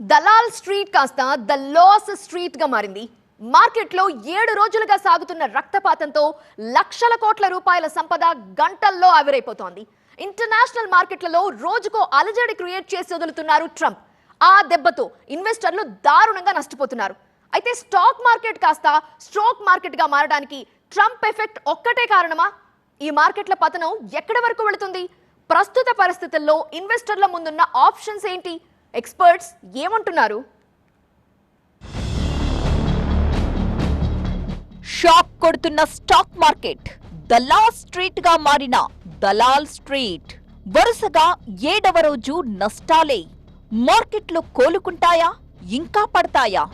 Dalal street కాస్త the loss street గా మారింది. మార్కెట్లో 7 రోజులుగా సాగుతున్న రక్తపాతంతో లక్షల కోట్ల రూపాయల సంపద గంటల్లో ఆవిరైపోతోంది. ఇంటర్నేషనల్ మార్కెట్లలో రోజుకో అలజడి క్రియేట్ చేసి వదులుతున్నారు ట్రంప్. ఆ దెబ్బతో ఇన్వెస్టర్లు దారుణంగా నష్టపోతున్నారు. అయితే స్టాక్ మార్కెట్ కాస్త స్ట్రోక్ మార్కెట్ గా మారడానికి ట్రంప్ ఎఫెక్ట్ ఒక్కటే కారణమా? ఈ మార్కెట్ల పతనం ఎక్కడి వరకు వెళుతుంది? ప్రస్తుత పరిస్థితుల్లో ఇన్వెస్టర్ల ముందున్న ఆప్షన్స్ ఏంటి? ఎక్స్పర్ట్స్ ఏమంటున్నారు? షాక్ కొడుతున్న స్టాక్ మార్కెట్ దలాల్ స్ట్రీట్ గా మారిన దలాల్ స్ట్రీట్ వరుసగా 7వ రోజు నష్టాలే. మార్కెట్లు కోలుకుంటాయా ఇంకా పడతాయా?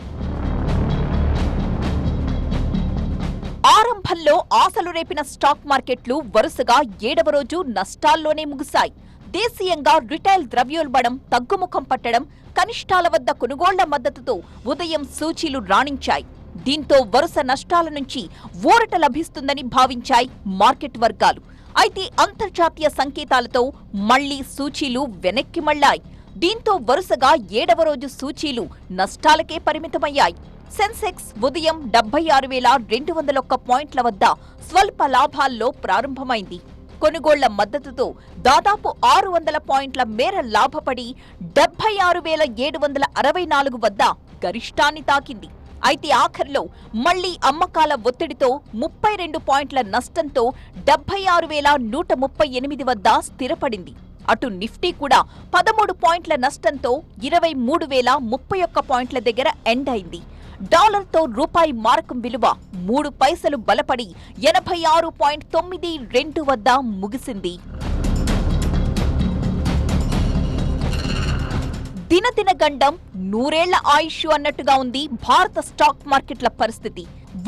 ఆరంభంలో ఆశలు రేపిన స్టాక్ మార్కెట్లు వరుసగా 7వ రోజు నష్టాల్లోనే ముగిశాయి. దేశీయంగా రిటైల్ ద్రవ్యోల్బణం తగ్గుముఖం పట్టడం, కనిష్టాల వద్ద కొనుగోళ్ల మద్దతుతో ఉదయం సూచీలు రాణించాయి. దీంతో వరుస నష్టాల నుంచి ఊరట లభిస్తుందని భావించాయి మార్కెట్ వర్గాలు. అయితే అంతర్జాతీయ సంకేతాలతో మళ్లీ సూచీలు వెనక్కి మళ్లాయి. దీంతో వరుసగా 7వ రోజు సూచీలు నష్టాలకే పరిమితమయ్యాయి. సెన్సెక్స్ ఉదయం 76,201 పాయింట్ల వద్ద స్వల్ప లాభాల్లో ప్రారంభమైంది. కొనుగోళ్ల మద్దతుతో దాదాపు 600 పాయింట్ల మేర లాభపడి 76,764 వద్ద గరిష్టాన్ని తాకింది. అయితే ఆఖర్లో మళ్లీ అమ్మకాల ఒత్తిడితో 32 పాయింట్ల నష్టంతో 76,138 వద్ద స్థిరపడింది. అటు నిఫ్టీ కూడా 13 పాయింట్ల నష్టంతో 23,031 పాయింట్ల దగ్గర ఎండ్ అయింది. డాలర్తో రూపాయి మారకం విలువ 3 పైసలు బలపడి 86.92 వద్ద ముగిసింది. దినదిన గండం నూరేళ్ల ఆయుష్ అన్నట్టుగా ఉంది భారత స్టాక్ మార్కెట్ల పరిస్థితి.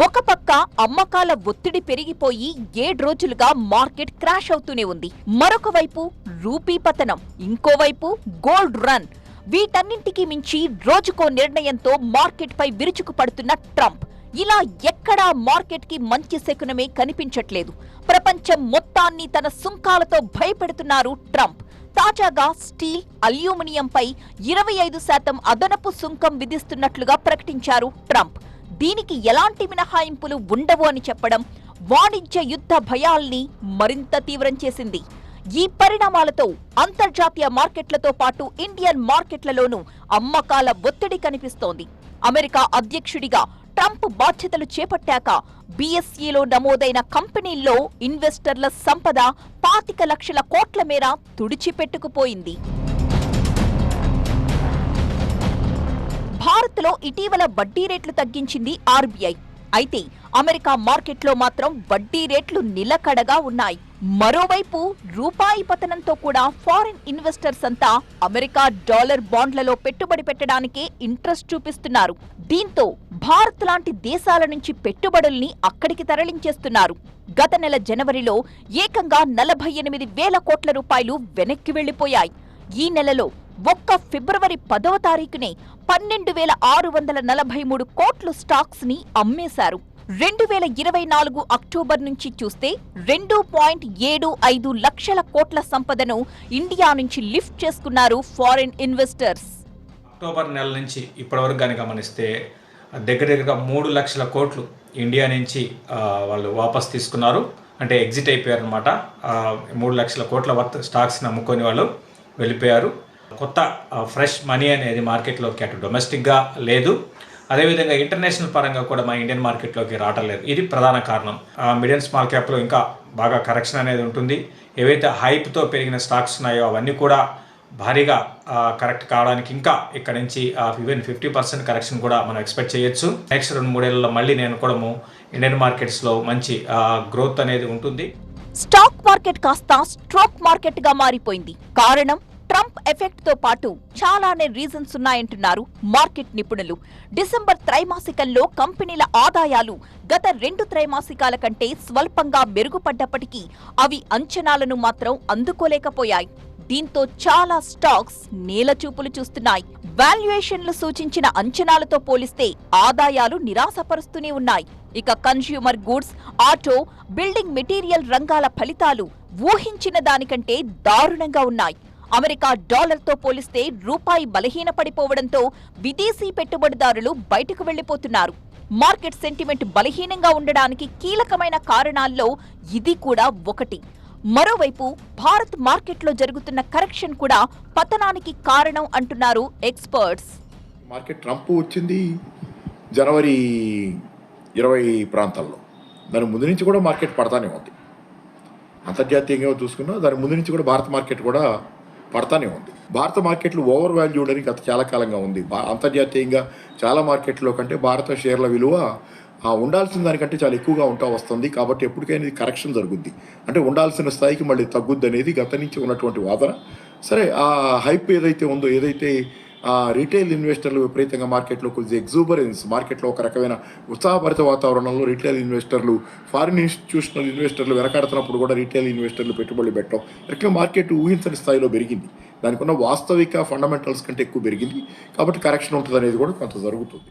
ఒక పక్క అమ్మకాల ఒత్తిడి పెరిగిపోయి 7 రోజులుగా మార్కెట్ క్రాష్ అవుతూనే ఉంది. మరొక వైపు రూపీ పతనం, ఇంకోవైపు గోల్డ్ రన్. వీటన్నింటికీ మించి రోజుకో నిర్ణయంతో మార్కెట్ పై విరుచుకు పడుతున్న ట్రంప్. ఇలా ఎక్కడా మార్కెట్ కి మంచి శకునమే కనిపించట్లేదు. ప్రపంచం మొత్తాన్ని తన సుంకాలతో భయపెడుతున్నారు ట్రంప్. తాజాగా స్టీల్, అల్యూమినియంపై 25% అదనపు సుంకం విధిస్తున్నట్లుగా ప్రకటించారు ట్రంప్. దీనికి ఎలాంటి మినహాయింపులు ఉండవు అని చెప్పడం వాణిజ్య యుద్ధ భయాల్ని మరింత తీవ్రం చేసింది. ఈ పరిణామాలతో అంతర్జాతీయ మార్కెట్లతో పాటు ఇండియన్ మార్కెట్లలోనూ అమ్మకాల ఒత్తిడి కనిపిస్తోంది. అమెరికా అధ్యక్షుడిగా ట్రంప్ బాధ్యతలు చేపట్టాక బీఎస్ఈలో నమోదైన కంపెనీల్లో ఇన్వెస్టర్ల సంపద 25 లక్షల కోట్ల మేర తుడిచిపెట్టుకుపోయింది. భారత్లో ఇటీవల వడ్డీ రేట్లు తగ్గించింది ఆర్బీఐ. అయితే అమెరికా మార్కెట్లో మాత్రం వడ్డీ రేట్లు నిలకడగా ఉన్నాయి. మరోవైపు రూపాయి పతనంతో కూడా ఫారిన్ ఇన్వెస్టర్స్ అంతా అమెరికా డాలర్ బాండ్లలో పెట్టుబడి పెట్టడానికే ఇంట్రెస్ట్ చూపిస్తున్నారు. దీంతో భారత్ లాంటి దేశాల నుంచి పెట్టుబడుల్ని అక్కడికి తరలించేస్తున్నారు. గత నెల జనవరిలో ఏకంగా 48,000 కోట్ల రూపాయలు వెనక్కి వెళ్లిపోయాయి. ఈ నెలలో ఒక్క ఫిబ్రవరి 10వ తారీఖునే 12,643 కోట్లు స్టాక్స్ ని అమ్మేశారు. 2024 అక్టోబర్ నుంచి చూస్తే 2.75 లక్షల కోట్ల సంపదను ఇండియా నుంచి లిఫ్ట్ చేసుకున్నారు ఫారిన్ ఇన్వెస్టర్స్. అక్టోబర్ నెల నుంచి ఇప్పటివరకు కనుక గమనిస్తే దగ్గరగా 3 లక్షల కోట్లు ఇండియా నుంచి వాళ్ళు వాపస్ తీసుకున్నారు. అంటే ఎగ్జిట్ అయిపోయారు అనమాట. 3 లక్షల కోట్ల వర్త్ స్టాక్స్ని అమ్ముకొని వాళ్ళు వెళ్ళిపోయారు. కొత్త ఫ్రెష్ మనీ అనేది మార్కెట్లోకి అటు డొమెస్టిక్గా లేదు, అదేవిధంగా ఇంటర్నేషనల్ పరంగా కూడా మన ఇండియన్ మార్కెట్లోకి రావటం లేదు. ఇది ప్రధాన కారణం. మిడ్ అండ్ స్మాల్ క్యాప్లో ఇంకా బాగా కరెక్షన్ అనేది ఉంటుంది. ఏవైతే హైప్తో పెరిగిన స్టాక్స్ ఉన్నాయో అవన్నీ కూడా భారీగా కరెక్ట్ కావడానికి ఇంకా ఇక్కడ నుంచి ఈవెన్ 50% కరెక్షన్ కూడా మనం ఎక్స్పెక్ట్ చేయొచ్చు. నెక్స్ట్ 2-3 ఏళ్లలో మళ్ళీ నేను కూడా ఇండియన్ మార్కెట్స్లో మంచి గ్రోత్ అనేది ఉంటుంది. స్టాక్ మార్కెట్ కాస్త స్ట్రోక్ మార్కెట్ గా మారిపోయింది. కారణం ట్రంప్ ఎఫెక్ట్ తో పాటు చాలానే రీజన్స్ ఉన్నాయంటున్నారు మార్కెట్ నిపుణులు. డిసెంబర్ త్రైమాసికంలో కంపెనీల ఆదాయాలు గత 2 త్రైమాసికాల కంటే స్వల్పంగా మెరుగుపడ్డప్పటికీ అవి అంచనాలను మాత్రం అందుకోలేకపోయాయి. దీంతో చాలా స్టాక్స్ నేలచూపులు చూస్తున్నాయి. వాల్యుయేషన్లు సూచించిన అంచనాలతో పోలిస్తే ఆదాయాలు నిరాశపరుస్తూనే ఉన్నాయి. ఇక consumer goods, auto, building material రంగాల ఫలితాలు ఊహించిన దానికంటే దారుణంగా ఉన్నాయి. అమెరికా డాలర్తో పోలిస్తే రూపాయి బలహీనపడిపోవడంతో విదేశీ పెట్టుబడిదారులు బయటకు వెళ్లిపోతున్నారు. మార్కెట్ సెంటిమెంట్ బలహీనంగా ఉండడానికి కీలకమైన కారణాల్లో ఇది కూడా ఒకటి. మరోవైపు భారత్ మార్కెట్లో జరుగుతున్న కరెక్షన్ కూడా పతనానికి కారణం అంటున్నారు ఎక్స్పర్ట్స్. మార్కెట్ ట్రంప్ వచ్చింది జనవరి 20 ప్రాంతాల్లో. దాని ముందు నుంచి కూడా మార్కెట్ పడతానే ఉంది. అంతర్జాతీయంగా చూసుకున్నా దాని ముందు నుంచి కూడా భారత మార్కెట్ కూడా పడతానే ఉంది. భారత మార్కెట్లు ఓవర్ వాల్యూడ్ అని గత చాలా కాలంగా ఉంది. అంతర్జాతీయంగా చాలా మార్కెట్లో కంటే భారత షేర్ల విలువ ఉండాల్సిన దానికంటే చాలా ఎక్కువగా ఉంటా వస్తుంది. కాబట్టి ఎప్పటికైనా ఇది కరెక్షన్ జరుగుద్ది. అంటే ఉండాల్సిన స్థాయికి మళ్ళీ తగ్గుద్ది అనేది గత నుంచి ఉన్నటువంటి వాదన. సరే, ఆ హైప్ ఏదైతే ఉందో, ఏదైతే రీటైల్ ఇన్వెస్టర్లు విపరీతంగా మార్కెట్లో కొద్దిగా ఎగ్జూబరెన్స్, మార్కెట్లో ఒక రకమైన ఉత్సాహభరిత వాతావరణంలో రీటైల్ ఇన్వెస్టర్లు, ఫారిన్ ఇన్స్టిట్యూషనల్ ఇన్వెస్టర్లు వెనకాడుతున్నప్పుడు కూడా రీటైల్ ఇన్వెస్టర్లు పెట్టుబడులు పెట్టడం, ఇట్లా మార్కెట్ ఊహించని స్థాయిలో పెరిగింది. దానికి ఉన్న వాస్తవిక ఫండమెంటల్స్ కంటే ఎక్కువ పెరిగింది. కాబట్టి కరెక్షన్ ఉంటుంది అనేది కూడా కొంత జరుగుతుంది.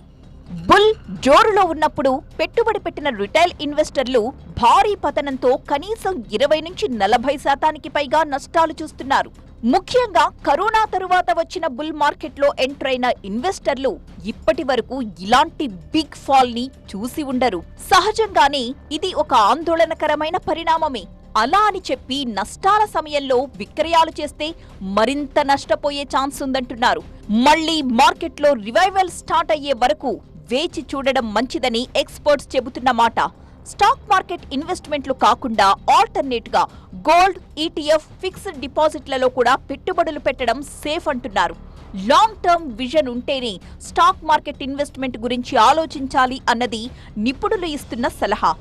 బుల్ జోరులో ఉన్నప్పుడు పెట్టుబడి పెట్టిన రిటైల్ ఇన్వెస్టర్లు భారీ పతనంతో కనీసం 20 నుంచి 40% పైగా నష్టాలు చూస్తున్నారు. ముఖ్యంగా కరోనా తరువాత వచ్చిన బుల్ మార్కెట్లో ఎంటర్ అయిన ఇన్వెస్టర్లు ఇప్పటి వరకు ఇలాంటి బిగ్ ఫాల్ ని చూసి ఉండరు. సహజంగానే ఇది ఒక ఆందోళనకరమైన పరిణామమే. అలా అని చెప్పి నష్టాల సమయంలో విక్రయాలు చేస్తే మరింత నష్టపోయే ఛాన్స్ ఉందంటున్నారు. మళ్లీ మార్కెట్లో రివైవల్ స్టార్ట్ అయ్యే వరకు వేచి చూడడం మంచిదని ఎక్స్పర్ట్స్ చెబుతున్న మాట. స్టాక్ మార్కెట్ ఇన్వెస్ట్మెంట్లు కాకుండా ఆల్టర్నేట్ గా గోల్డ్, ఈటీఎఫ్, ఫిక్స్డ్ డిపాజిట్లలో కూడా పెట్టుబడులు పెట్టడం సేఫ్ అంటున్నారు. లాంగ్ టర్మ్ విజన్ ఉంటేనే స్టాక్ మార్కెట్ ఇన్వెస్ట్మెంట్ గురించి ఆలోచించాలి అన్నది నిపుణులు ఇస్తున్న సలహా.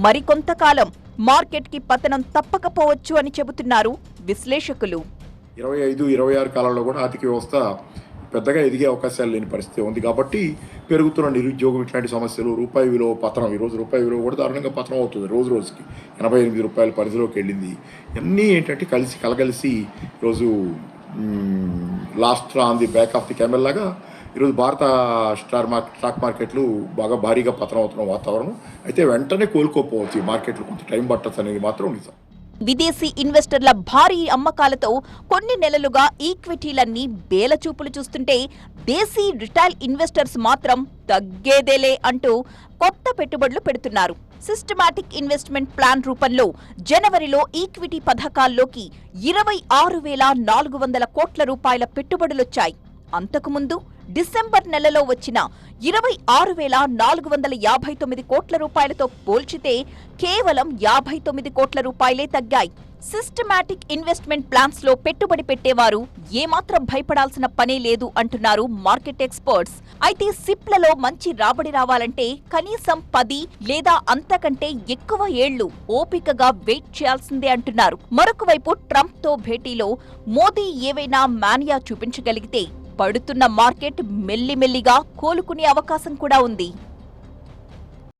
మరికొంతకాలం మార్కెట్ కి పతనం తప్పకపోవచ్చు అని చెబుతున్నారు విశ్లేషకులు. 25-26 కాలంలో కూడా ఆర్థిక వ్యవస్థ పెద్దగా ఎదిగే అవకాశాలు లేని పరిస్థితి ఉంది. కాబట్టి పెరుగుతున్న నిరుద్యోగం, ఇట్లాంటి సమస్యలు, రూపాయి విలువ పతనం, ఈరోజు రూపాయి విలువ కూడా దారుణంగా పతనం అవుతుంది. రోజుకి 88 రూపాయల పరిధిలోకి వెళ్ళింది. ఇవన్నీ ఏంటంటే కలగలిసి ఈరోజు last on the back of the camel లాగా ఈరోజు భారత స్టాక్ మార్కెట్లు బాగా భారీగా పతనం అవుతున్న వాతావరణం. అయితే వెంటనే కోలుకోపోవచ్చు ఈ మార్కెట్లు, కొంత టైం పట్టచ్చు అనేది మాత్రం నిజం. విదేశీ ఇన్వెస్టర్ల భారీ అమ్మకాలతో కొన్ని నెలలుగా ఈక్విటీలన్నీ బేలచూపులు చూస్తుంటే దేశీ రిటైల్ ఇన్వెస్టర్స్ మాత్రం తగ్గేదేలే అంటూ కొత్త పెట్టుబడులు పెడుతున్నారు. సిస్టమాటిక్ ఇన్వెస్ట్మెంట్ ప్లాన్ రూపంలో జనవరిలో ఈక్విటీ పథకాల్లోకి 26,400 కోట్ల రూపాయల పెట్టుబడులొచ్చాయి. అంతకుముందు డిసెంబర్ నెలలో వచ్చిన 26,459 కోట్ల రూపాయలతో పోల్చితే కేవలం 59 కోట్ల రూపాయలే తగ్గాయి. సిస్టమాటిక్ ఇన్వెస్ట్మెంట్ ప్లాన్స్ లో పెట్టుబడి పెట్టేవారు ఏమాత్రం భయపడాల్సిన పనే లేదు అంటున్నారు మార్కెట్ ఎక్స్పర్ట్స్. అయితే సిప్లలో మంచి రాబడి రావాలంటే కనీసం 10 లేదా అంతకంటే ఎక్కువ ఏళ్లు ఓపికగా వెయిట్ చేయాల్సిందే అంటున్నారు. మరొక వైపు ట్రంప్ తో భేటీలో మోదీ ఏవైనా మానియా చూపించగలిగితే పడుతున్న మార్కెట్ మెల్లిమెల్లిగా కోలుకునే అవకాశం కూడా ఉంది.